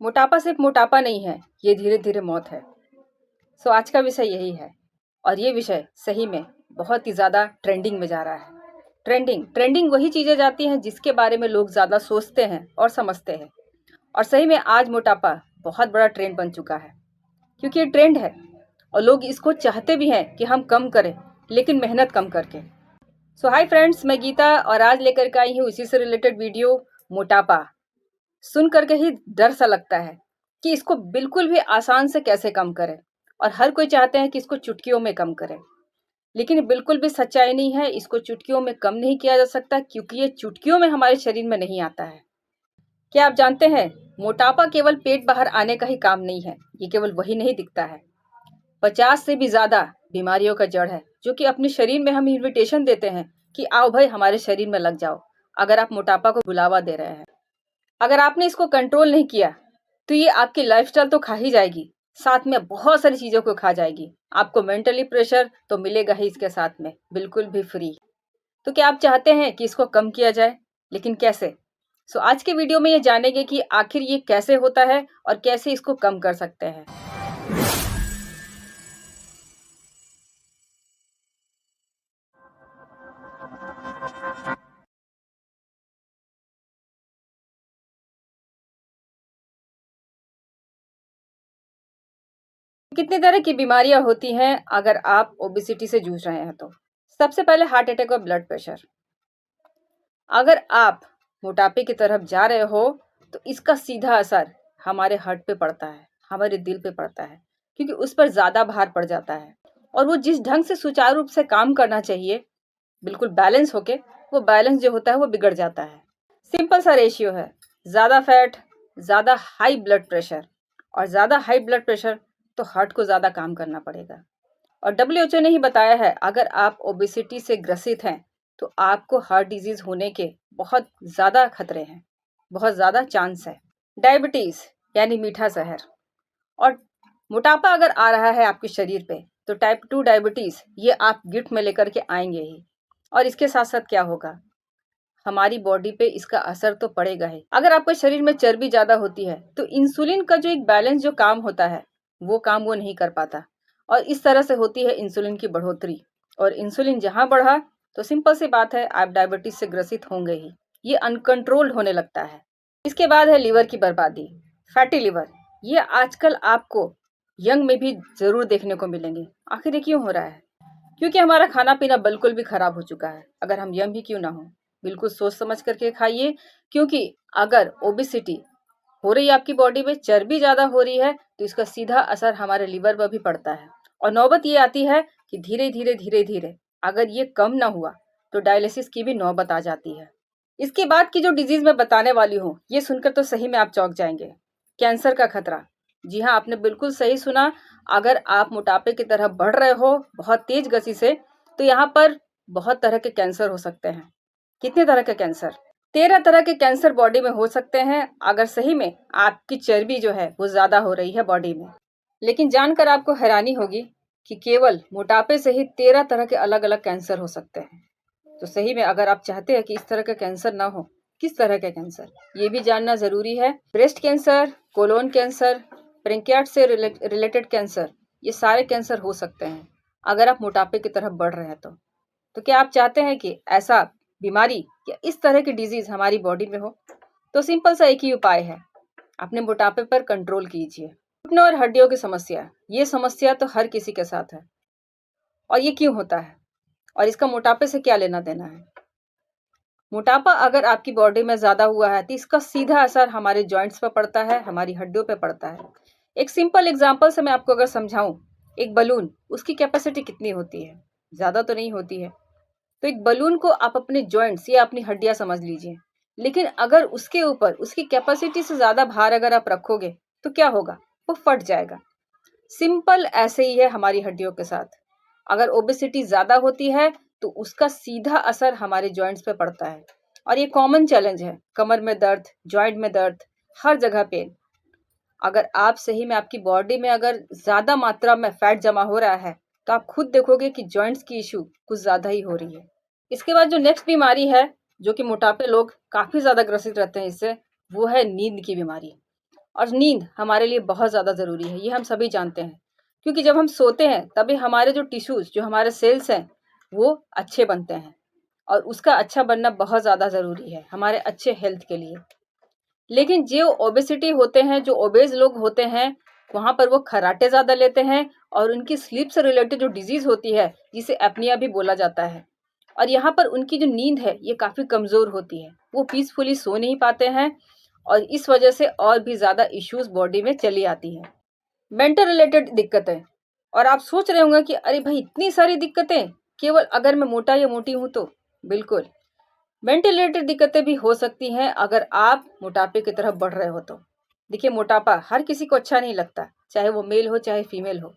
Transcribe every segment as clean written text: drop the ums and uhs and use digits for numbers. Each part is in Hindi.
मोटापा सिर्फ मोटापा नहीं है, ये धीरे धीरे मौत है। सो आज का विषय यही है और ये विषय सही में बहुत ही ज़्यादा ट्रेंडिंग में जा रहा है। ट्रेंडिंग वही चीज़ें जाती हैं जिसके बारे में लोग ज़्यादा सोचते हैं और समझते हैं। और सही में आज मोटापा बहुत बड़ा ट्रेंड बन चुका है, क्योंकि ये ट्रेंड है और लोग इसको चाहते भी हैं कि हम कम करें, लेकिन मेहनत कम करके। सो हाय फ्रेंड्स, मैं गीता और आज लेकर के आई हूँ इसी से रिलेटेड वीडियो, मोटापा। सुन करके ही डर सा लगता है कि इसको बिल्कुल भी आसान से कैसे कम करें, और हर कोई चाहते हैं कि इसको चुटकियों में कम करें, लेकिन बिल्कुल भी सच्चाई नहीं है। इसको चुटकियों में कम नहीं किया जा सकता, क्योंकि ये चुटकियों में हमारे शरीर में नहीं आता है। क्या आप जानते हैं, मोटापा केवल पेट बाहर आने का ही काम नहीं है। ये केवल वही नहीं दिखता है, 50 से भी ज्यादा बीमारियों का जड़ है, जो कि अपने शरीर में हम इन्विटेशन देते हैं कि आओ भाई हमारे शरीर में लग जाओ, अगर आप मोटापा को बुलावा दे रहे हैं। अगर आपने इसको कंट्रोल नहीं किया तो ये आपकी लाइफस्टाइल तो खा ही जाएगी, साथ में बहुत सारी चीजों को खा जाएगी। आपको मेंटली प्रेशर तो मिलेगा ही इसके साथ में, बिल्कुल भी फ्री। तो क्या आप चाहते हैं कि इसको कम किया जाए, लेकिन कैसे? सो आज के वीडियो में ये जानेंगे कि आखिर ये कैसे होता है और कैसे इसको कम कर सकते हैं। कितनी तरह की बीमारियां होती हैं अगर आप ओबेसिटी से जूझ रहे हैं तो? सबसे पहले हार्ट अटैक और ब्लड प्रेशर। अगर आप मोटापे की तरफ जा रहे हो तो इसका सीधा असर हमारे हार्ट पे पड़ता है, हमारे दिल पे पड़ता है, क्योंकि उस पर ज्यादा भार पड़ जाता है और वो जिस ढंग से सुचारू रूप से काम करना चाहिए, बिल्कुल बैलेंस होके, वो बैलेंस जो होता है वो बिगड़ जाता है। सिंपल सा रेशियो है, ज्यादा फैट, ज्यादा हाई ब्लड प्रेशर, और ज्यादा हाई ब्लड प्रेशर तो हार्ट को ज्यादा काम करना पड़ेगा। और WHO ने ही बताया है, अगर आप ओबेसिटी से ग्रसित हैं तो आपको हार्ट डिजीज होने के बहुत ज्यादा खतरे हैं, बहुत ज्यादा चांस है। डायबिटीज यानी मीठा जहर, और मोटापा अगर आ रहा है आपके शरीर पे तो टाइप 2 डायबिटीज ये आप गिफ्ट में लेकर के आएंगे ही। और इसके साथ साथ क्या होगा, हमारी बॉडी पे इसका असर तो पड़ेगा ही। अगर आपके शरीर में चर्बी ज्यादा होती है तो इंसुलिन का जो एक बैलेंस जो काम होता है वो काम वो नहीं कर पाता, और इस तरह से होती है इंसुलिन की बढ़ोतरी। और इंसुलिन जहां बढ़ा तो सिंपल सी बात है, आप डायबिटीज से ग्रसित होंगे ही। ये अनकंट्रोल्ड होने लगता है। इसके बाद है लिवर की बर्बादी, फैटी लिवर। ये आजकल आपको यंग में भी जरूर देखने को मिलेंगे। आखिर ये क्यों हो रहा है? क्योंकि हमारा खाना पीना बिल्कुल भी खराब हो चुका है। अगर हम यंग ही क्यों ना हो, बिल्कुल सोच समझ करके खाइए, क्योंकि अगर ओबेसिटी हो रही है आपकी बॉडी में, चर्बी ज्यादा हो रही है, तो इसका सीधा असर हमारे लिवर पर भी पड़ता है। और नौबत ये आती है कि धीरे धीरे धीरे धीरे अगर ये कम ना हुआ तो डायलिसिस की भी नौबत आ जाती है। इसके बाद की जो डिजीज मैं बताने वाली हूँ, ये सुनकर तो सही में आप चौंक जाएंगे। कैंसर का खतरा। जी हाँ, आपने बिल्कुल सही सुना। अगर आप मोटापे की तरफ बढ़ रहे हो बहुत तेज गति से, तो यहाँ पर बहुत तरह के कैंसर हो सकते हैं। कितने तरह के कैंसर? 13 तरह के कैंसर बॉडी में हो सकते हैं, अगर सही में आपकी चर्बी जो है वो ज्यादा हो रही है बॉडी में। लेकिन जानकर आपको हैरानी होगी कि केवल मोटापे से ही 13 तरह के अलग अलग कैंसर हो सकते हैं। तो सही में अगर आप चाहते हैं कि इस तरह का कैंसर ना हो, किस तरह का कैंसर, ये भी जानना जरूरी है। Breast cancer, colon cancer, pancreas से रिलेटेड कैंसर, ये सारे कैंसर हो सकते हैं अगर आप मोटापे की तरफ बढ़ रहे हैं तो क्या आप चाहते हैं कि ऐसा बीमारी या इस तरह की डिजीज हमारी बॉडी में हो? तो सिंपल सा एक ही उपाय है, अपने मोटापे पर कंट्रोल कीजिए। घुटनों और हड्डियों की समस्या, ये समस्या तो हर किसी के साथ है। और ये क्यों होता है और इसका मोटापे से क्या लेना देना है? मोटापा अगर आपकी बॉडी में ज्यादा हुआ है तो इसका सीधा असर हमारे जॉइंट्स पर पड़ता है, हमारी हड्डियों पर पड़ता है। एक सिंपल एग्जांपल से मैं आपको अगर समझाऊं, एक बलून, उसकी कैपेसिटी कितनी होती है? ज्यादा तो नहीं होती है। तो एक बलून को आप अपने जॉइंट्स या अपनी हड्डियां समझ लीजिए, लेकिन अगर उसके ऊपर उसकी कैपेसिटी से ज्यादा भार अगर आप रखोगे तो क्या होगा? वो फट जाएगा। सिंपल ऐसे ही है हमारी हड्डियों के साथ। अगर ओबेसिटी ज्यादा होती है तो उसका सीधा असर हमारे जॉइंट्स पे पड़ता है, और ये कॉमन चैलेंज है। कमर में दर्द, जॉइंट में दर्द, हर जगह पेन। अगर आप सही में आपकी बॉडी में अगर ज्यादा मात्रा में फैट जमा हो रहा है तो आप खुद देखोगे कि जॉइंट्स की इशू कुछ ज्यादा ही हो रही है। इसके बाद जो नेक्स्ट बीमारी है, जो कि मोटापे लोग काफी ज्यादा ग्रसित रहते हैं इससे, वो है नींद की बीमारी। और नींद हमारे लिए बहुत ज़्यादा ज़रूरी है, ये हम सभी जानते हैं। क्योंकि जब हम सोते हैं तभी हमारे जो टिश्यूज़, जो हमारे सेल्स हैं, वो अच्छे बनते हैं और उसका अच्छा बनना बहुत ज़्यादा ज़रूरी है हमारे अच्छे हेल्थ के लिए। लेकिन जो ओबेसिटी होते हैं, जो ओबेस लोग होते हैं, वहाँ पर वो खर्राटे ज़्यादा लेते हैं और उनकी स्लीप से रिलेटेड जो डिज़ीज़ होती है, जिसे एपनिया भी बोला जाता है, और यहाँ पर उनकी जो नींद है, ये काफ़ी कमज़ोर होती है। वो पीसफुली सो नहीं पाते हैं और इस वजह से और भी ज़्यादा इश्यूज़ बॉडी में चली आती हैं। मेंटल रिलेटेड दिक्कतें, और आप सोच रहे होंगे कि अरे भाई इतनी सारी दिक्कतें, केवल अगर मैं मोटा या मोटी हूँ तो? बिल्कुल, मेंटल रिलेटेड दिक्कतें भी हो सकती हैं अगर आप मोटापे की तरफ बढ़ रहे हो तो। देखिए, मोटापा हर किसी को अच्छा नहीं लगता, चाहे वो मेल हो चाहे फीमेल हो,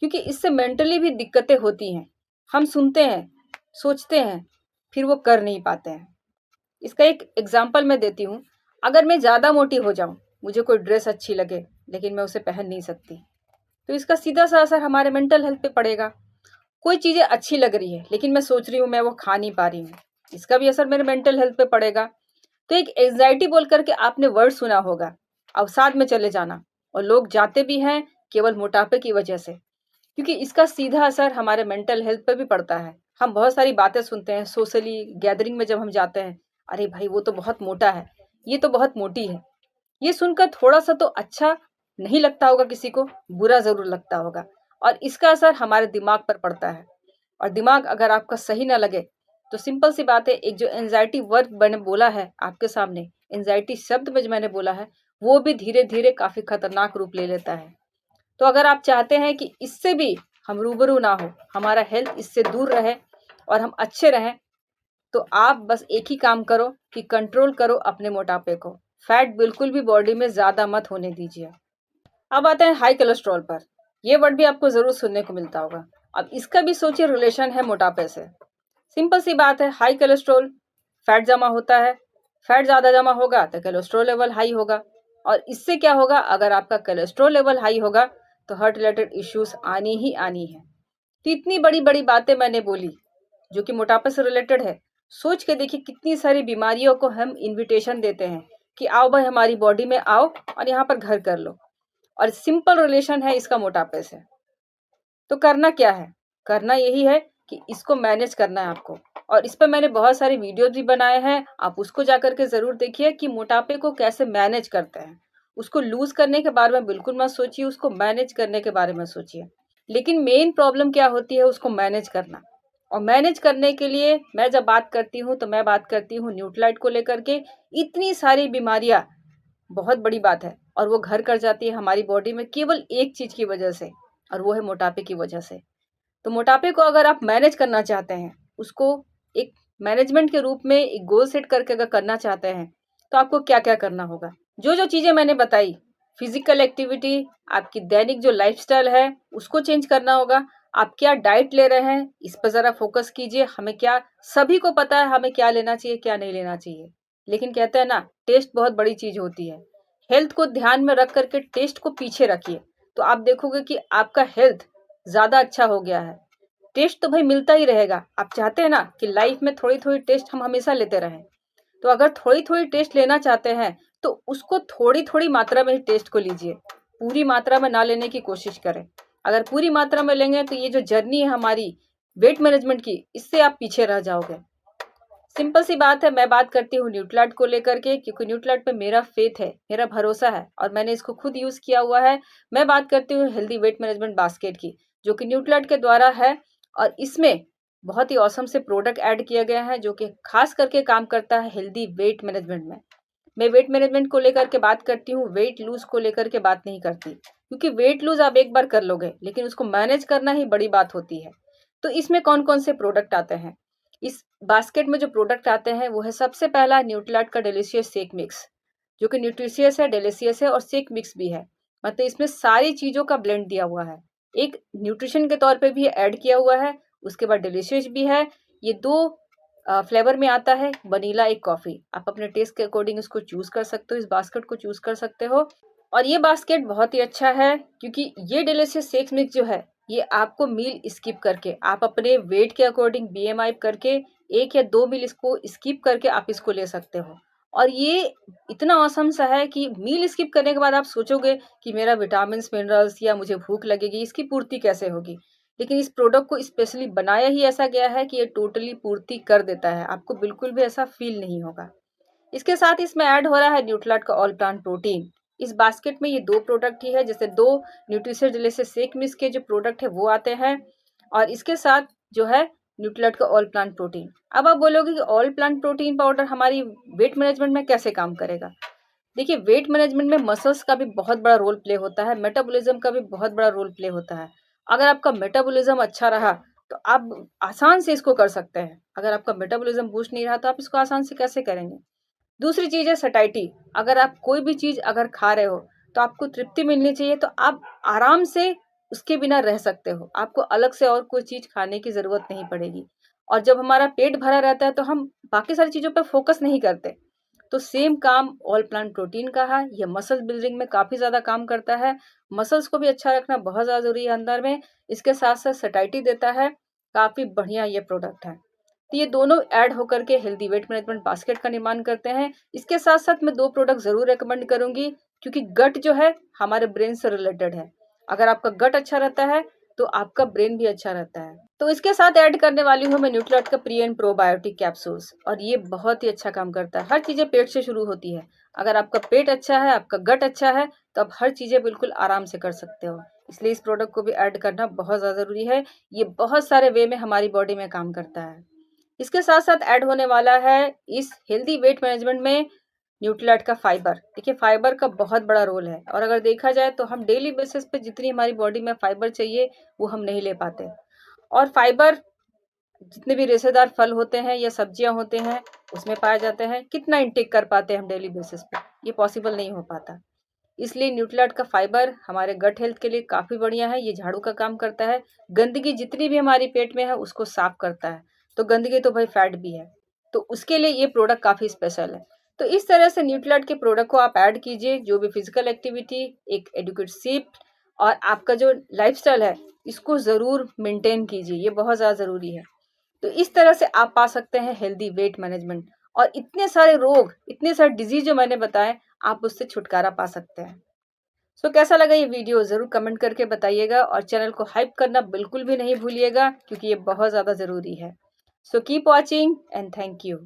क्योंकि इससे मेंटली भी दिक्कतें होती हैं। हम सुनते हैं, सोचते हैं, फिर वो कर नहीं पाते हैं। इसका एक एग्जाम्पल मैं देती हूँ। अगर मैं ज़्यादा मोटी हो जाऊँ, मुझे कोई ड्रेस अच्छी लगे लेकिन मैं उसे पहन नहीं सकती, तो इसका सीधा सा असर हमारे मेंटल हेल्थ पे पड़ेगा। कोई चीज़ें अच्छी लग रही है लेकिन मैं सोच रही हूँ मैं वो खा नहीं पा रही हूँ, इसका भी असर मेरे मेंटल हेल्थ पे पड़ेगा। तो एक एंग्जाइटी बोल करके आपने वर्ड सुना होगा, अवसाद में चले जाना, और लोग जाते भी हैं केवल मोटापे की वजह से, क्योंकि इसका सीधा असर हमारे मेंटल हेल्थ पे भी पड़ता है। हम बहुत सारी बातें सुनते हैं सोशली गैदरिंग में जब हम जाते हैं, अरे भाई वो तो बहुत मोटा है, ये तो बहुत मोटी है। ये सुनकर थोड़ा-सा तो अच्छा नहीं लगता होगा किसी को, बुरा ज़रूर लगता होगा, और इसका असर हमारे दिमाग पर पड़ता है। और दिमाग अगर आपका सही ना लगे, तो सिंपल सी बात है, एक जो एंग्जायटी वर्ड मैंने बोला है आपके सामने, एंग्जायटी शब्द में जो मैंने बोला है, वो भी धीरे-धीरे काफ़ी खतरनाक रूप ले लेता है। तो अगर आप चाहते हैं कि इससे भी हम रूबरू ना हो, हमारा हेल्थ इससे दूर रहे और हम अच्छे रहें, तो आप बस एक ही काम करो कि कंट्रोल करो अपने मोटापे को। फैट बिल्कुल भी बॉडी में ज़्यादा मत होने दीजिए। अब आते हैं हाई कोलेस्ट्रॉल पर। ये वर्ड भी आपको ज़रूर सुनने को मिलता होगा। अब इसका भी सोचिए रिलेशन है मोटापे से। सिंपल सी बात है, हाई कोलेस्ट्रॉल, फैट जमा होता है, फैट ज़्यादा जमा होगा तो कोलेस्ट्रॉल लेवल हाई होगा, और इससे क्या होगा, अगर आपका कोलेस्ट्रॉल लेवल हाई होगा तो हार्ट रिलेटेड इश्यूज आनी ही आनी है। तो इतनी बड़ी बड़ी बातें मैंने बोली जो कि मोटापे से रिलेटेड है। सोच के देखिए कितनी सारी बीमारियों को हम इनविटेशन देते हैं कि आओ भाई हमारी बॉडी में आओ और यहाँ पर घर कर लो, और सिंपल रिलेशन है इसका मोटापे से। तो करना क्या है? करना यही है कि इसको मैनेज करना है आपको, और इस पर मैंने बहुत सारे वीडियोज़ भी बनाए हैं, आप उसको जाकर के ज़रूर देखिए कि मोटापे को कैसे मैनेज करते हैं। उसको लूज़ करने के बारे में बिल्कुल मत सोचिए, उसको मैनेज करने के बारे में सोचिए। लेकिन मेन प्रॉब्लम क्या होती है, उसको मैनेज करना। और मैनेज करने के लिए मैं जब बात करती हूँ, तो मैं बात करती हूँ न्यूट्रालाइट को लेकर के। इतनी सारी बीमारियाँ बहुत बड़ी बात है, और वो घर कर जाती है हमारी बॉडी में केवल एक चीज़ की वजह से, और वो है मोटापे की वजह से। तो मोटापे को अगर आप मैनेज करना चाहते हैं, उसको एक मैनेजमेंट के रूप में एक गोल सेट करके अगर करना चाहते हैं, तो आपको क्या-क्या करना होगा? जो-जो चीज़ें मैंने बताई, फिज़िकल एक्टिविटी, आपकी दैनिक जो लाइफ़स्टाइल है, उसको चेंज करना होगा। आप क्या डाइट ले रहे हैं, इस पर ज़रा फ़ोकस कीजिए। हमें क्या, सभी को पता है हमें क्या लेना चाहिए, क्या नहीं लेना चाहिए। लेकिन कहते हैं ना, टेस्ट बहुत बड़ी चीज़ होती है। हेल्थ को ध्यान में रख कर के टेस्ट को पीछे रखिए, तो आप देखोगे कि आपका हेल्थ ज़्यादा अच्छा हो गया है। टेस्ट तो भाई मिलता ही रहेगा। आप चाहते हैं ना कि लाइफ में थोड़ी-थोड़ी टेस्ट हम हमेशा लेते रहें। तो अगर थोड़ी-थोड़ी टेस्ट लेना चाहते हैं, तो उसको थोड़ी-थोड़ी मात्रा में ही टेस्ट को लीजिए। पूरी मात्रा में ना लेने की कोशिश करें। अगर पूरी मात्रा में लेंगे तो ये जो जर्नी है हमारी वेट मैनेजमेंट की, इससे आप पीछे रह जाओगे। सिंपल सी बात है, मैं बात करती हूँ न्यूट्रालाइट को लेकर के, क्योंकि न्यूट्रालाइट पे मेरा फेथ है, मेरा भरोसा है, और मैंने इसको खुद यूज़ किया हुआ है। मैं बात करती हूँ हेल्दी वेट मैनेजमेंट बास्केट की, जो कि न्यूट्रालाइट के द्वारा है, और इसमें बहुत ही ऑसम से प्रोडक्ट ऐड किया गया है, जो कि खास करके काम करता है हेल्दी वेट मैनेजमेंट में। मैं वेट मैनेजमेंट को लेकर के बात करती हूँ, वेट लूज़ को लेकर के बात नहीं करती, क्योंकि वेट लूज़ आप एक बार कर लोगे, लेकिन उसको मैनेज करना ही बड़ी बात होती है। तो इसमें कौन-कौन से प्रोडक्ट आते हैं? इस बास्केट में जो प्रोडक्ट आते हैं, वो है सबसे पहला न्यूट्रिलाइट का डिलीशियस शेक मिक्स, जो कि न्यूट्रिशियस है, डिलीशियस है और शेक मिक्स भी है। मतलब इसमें सारी चीज़ों का ब्लेंड दिया हुआ है। एक न्यूट्रिशन के तौर पे भी ऐड किया हुआ है, उसके बाद डिलीशियस भी है। ये 2 फ्लेवर में आता है, वनीला, एक कॉफ़ी। आप अपने टेस्ट के अकॉर्डिंग इसको चूज़ कर सकते हो, इस बास्केट को चूज़ कर सकते हो। और ये बास्केट बहुत ही अच्छा है, क्योंकि ये डिलीशियस शेक मिक्स जो है, ये आपको मील स्किप करके, आप अपने वेट के अकॉर्डिंग बीएमआई करके 1 या 2 मील इसको स्किप करके आप इसको ले सकते हो। और ये इतना ऑसम सा है कि मील स्किप करने के बाद आप सोचोगे कि मेरा विटामिन्स, मिनरल्स या मुझे भूख लगेगी, इसकी पूर्ति कैसे होगी? लेकिन इस प्रोडक्ट को स्पेशली बनाया ही ऐसा गया है कि ये टोटली पूर्ति कर देता है, आपको बिल्कुल भी ऐसा फ़ील नहीं होगा। इसके साथ ही इसमें ऐड हो रहा है न्यूट्रिलाइट का ऑल प्लांट प्रोटीन। इस बास्केट में ये 2 प्रोडक्ट ही है, जैसे 2 न्यूट्रिशन डिलीशियस शेक मिक्स के जो प्रोडक्ट है वो आते हैं और इसके साथ जो है न्यूट्रिलाइट का ऑल प्लांट प्रोटीन। अब आप बोलोगे कि ऑल प्लांट प्रोटीन पाउडर हमारी वेट मैनेजमेंट में कैसे काम करेगा? देखिए, वेट मैनेजमेंट में मसल्स का भी बहुत बड़ा रोल प्ले होता है, मेटाबॉलिज्म का भी बहुत बड़ा रोल प्ले होता है। अगर आपका मेटाबॉलिज्म अच्छा रहा, तो आप आसान से इसको कर सकते हैं। अगर आपका मेटाबॉलिज्म बूस्ट नहीं रहा, तो आप इसको आसान से कैसे करेंगे? दूसरी चीज़ है सैटिस्फैक्शन। अगर आप कोई भी चीज़ अगर खा रहे हो, तो आपको तृप्ति मिलनी चाहिए, तो आप आराम से उसके बिना रह सकते हो। आपको अलग से और कोई चीज़ खाने की ज़रूरत नहीं पड़ेगी। और जब हमारा पेट भरा रहता है, तो हम बाकी सारी चीज़ों पे फ़ोकस नहीं करते। तो सेम काम ऑल प्लांट प्रोटीन का है, ये मसल बिल्डिंग में काफ़ी ज़्यादा काम करता है। मसल्स को भी अच्छा रखना बहुत ज़्यादा ज़रूरी है अंदर में। इसके साथ-साथ सैटिस्फैक्शन देता है, काफ़ी बढ़िया ये प्रोडक्ट है। तो ये दोनों ऐड होकर के हेल्दी वेट मैनेजमेंट बास्केट का निर्माण करते हैं। इसके साथ-साथ मैं 2 प्रोडक्ट ज़रूर रिकमेंड करूँगी, क्योंकि गट जो है हमारे ब्रेन से रिलेटेड है। अगर आपका गट अच्छा रहता है, तो आपका ब्रेन भी अच्छा रहता है। तो इसके साथ ऐड करने वाली हूँ मैं न्यूट्रिलाइट का प्री एंड प्रोबायोटिक कैप्सूल्स, और ये बहुत ही अच्छा काम करता है। हर चीज़ें पेट से शुरू होती है। अगर आपका पेट अच्छा है, आपका गट अच्छा है, तो आप हर चीज़ें बिल्कुल आराम से कर सकते हो। इसलिए इस प्रोडक्ट को भी ऐड करना बहुत ज़्यादा ज़रूरी है। ये बहुत सारे वे में हमारी बॉडी में काम करता है। इसके साथ-साथ ऐड होने वाला है इस हेल्दी वेट मैनेजमेंट में न्यूट्रिलाइट का फाइबर। देखिए, फाइबर का बहुत बड़ा रोल है, और अगर देखा जाए तो हम डेली बेसिस पे जितनी हमारी बॉडी में फाइबर चाहिए, वो हम नहीं ले पाते। और फाइबर जितने भी रेशेदार फल होते हैं या सब्जियां होते हैं, उसमें पाए जाते हैं। कितना इंटेक कर पाते हैं हम डेली बेसिस पे? ये पॉसिबल नहीं हो पाता। इसलिए न्यूट्रिलाइट का फाइबर हमारे गट हेल्थ के लिए काफ़ी बढ़िया है। ये झाड़ू का काम करता है। गंदगी जितनी भी हमारी पेट में है, उसको साफ करता है। तो गंदगी तो भाई फैट भी है। तो उसके लिए ये प्रोडक्ट काफ़ी स्पेशल है। तो इस तरह से न्यूट्रिलाइट के प्रोडक्ट को आप ऐड कीजिए, जो भी फिजिकल एक्टिविटी, एक एडिक्वेट स्लीप और आपका जो लाइफ़स्टाइल है, इसको ज़रूर मेंटेन कीजिए। ये बहुत ज़्यादा ज़रूरी है। तो इस तरह से आप पा सकते हैं हेल्दी वेट मैनेजमेंट, और इतने सारे रोग, इतने सारे डिजीज़ जो मैंने बताए, आप उससे छुटकारा पा सकते हैं। सो कैसा लगा ये वीडियो ज़रूर कमेंट करके बताइएगा, और चैनल को हाइप करना बिल्कुल भी नहीं भूलिएगा, क्योंकि ये बहुत ज़्यादा ज़रूरी है। So keep watching and thank you.